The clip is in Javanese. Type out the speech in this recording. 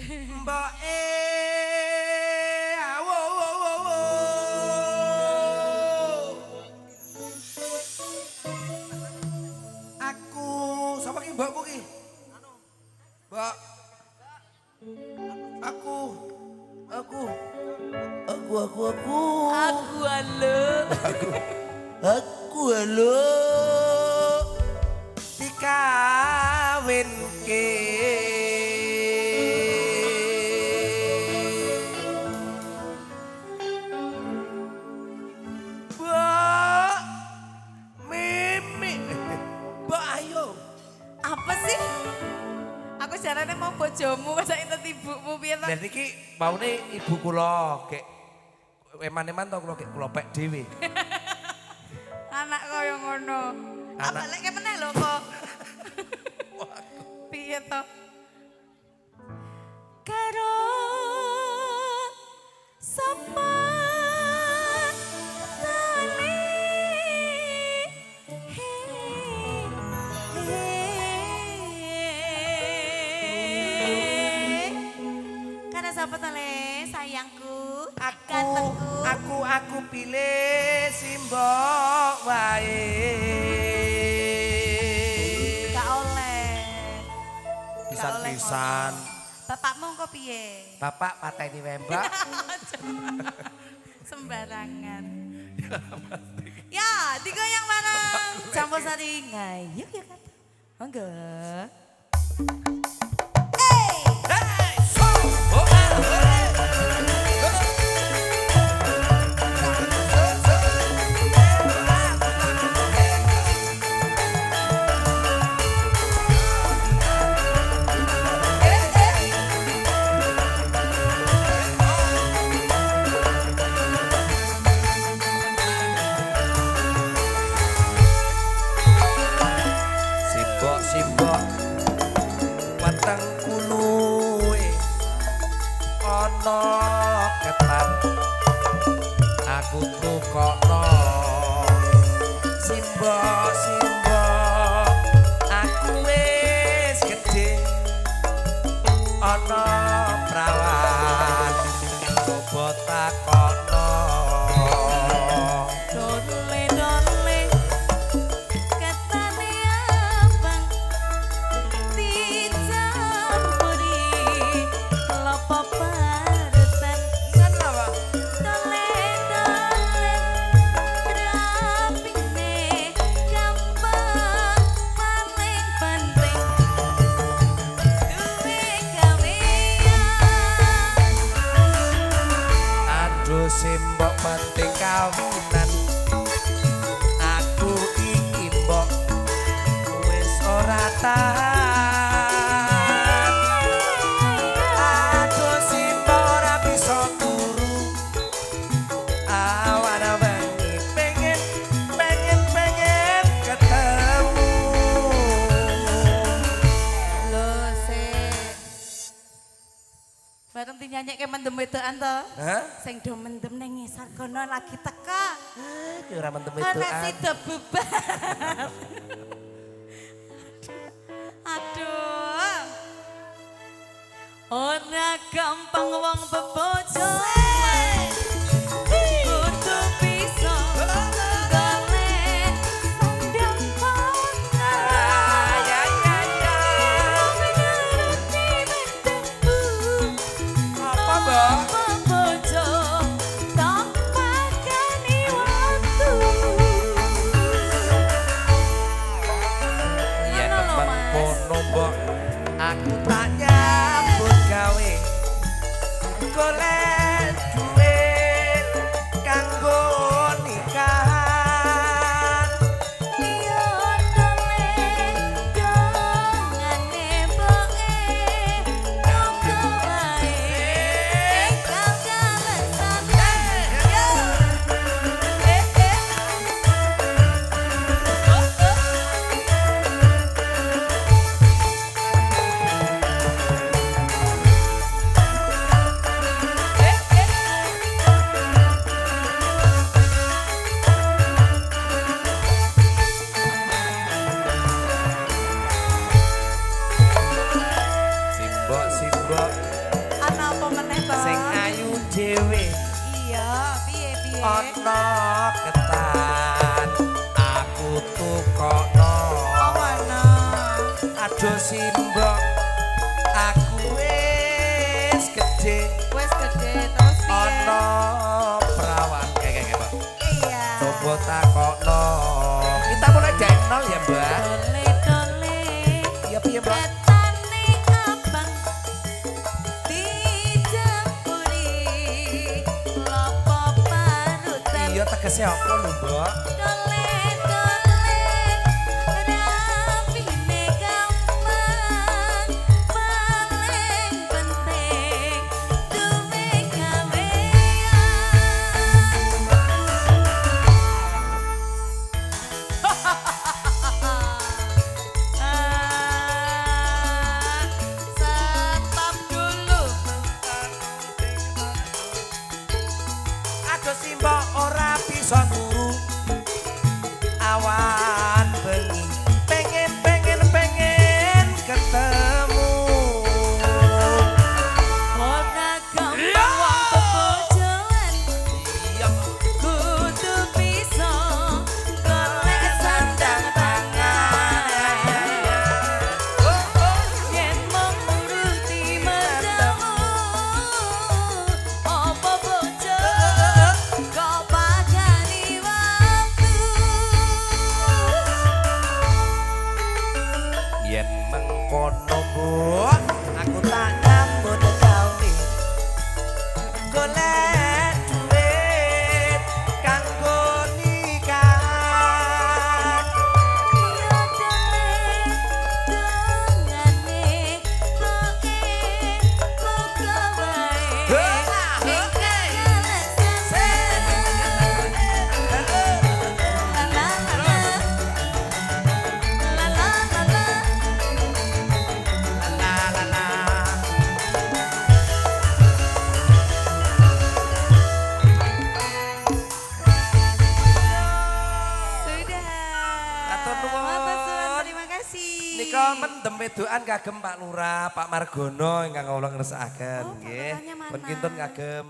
Mbok awo aku sapa ki mbokmu ki? Mbok. Aku. Aku halo. Dikawinke. Mbok Mimi. Mbok ayo. Apa sih? Aku jarane mau bojomu masa entet ibumu piye to? Lah niki maune ibu kula kek eman-eman to kula pek dhewe. Anak kaya ngono. Apa lek meneh lho kok. Piye to? Karo sapa tali Karo sapa tali sayangku gantengku Aku pilih si mbok wae. gak oleh Pisan-pisan. bapakmu kok piye Bapak pateni wembak. sembarangan ya digoyang bareng campur sari ngayuk ya kata monggo Hey, so. Oh, Simbok watang kuluwe ana ketan aku tukokno simbok aku wis gedhe ana prawan coba takono dole katane abang dicampuri lopo parutan kan apa dole rapine gampang paling penting duwe gawean aduh simbok penting kawinan aku iki mbok wis ora tahan aduh simbok ora bisa turu awan bengi pengen ketemu lho sik bareng dinyanyikke mendem wedokan to hah sing do mendem ning ngisor kono lagi teka ki ora mentem ana wedokan sida bubar aduh ora gampang wong bebojo kudu bisa golek sandang pangan ya apa mbak bebojo tak pakani waktu iya Ngono lho, temen Mas. kono mbok aku tak nyambut gawe golek duit kanggo nikahan Yo dole dongane boe monggo bae kau jalan santai yo simbok meneh to? Sing ayu dhewe. Iya, piye piye? Ana ketan aku tukokno. Oh, ana. Aduh simbok aku wis gedhe. Wes gede terus piye? Ana perawan kayak Mbak. Iya. Coba takokno. Kita mulai dari nol ya, Mbak. Dole dole. Iya piye, Mbak? Ketane abang dijempuri lopo panutan. Iya tegese apa lho, Mbak? Dole dole rapine gampang paling penting duwe gawean. Stop dulu. Aduh simbok ora bisa turu. Awan bengi pengen ketemu. Ora gampang wong bebojoan. Iya. Kudu bisa golek sandang pangan. Yen mung nuruti mendamu, apa bojo kok pagani waktu. Yen mengkono mbok aku tak nyambut gawe golek duit kanggo nikah. Ya dole dongane poke poko wae. Atur nuwun. Matur suwun, terima kasih. Nika mendem wedokan kagem Pak Lurah, Pak Margono ingkang kula ngersakaken Oh, Pak nggih. Lurahnya mana? Pun kinten kagem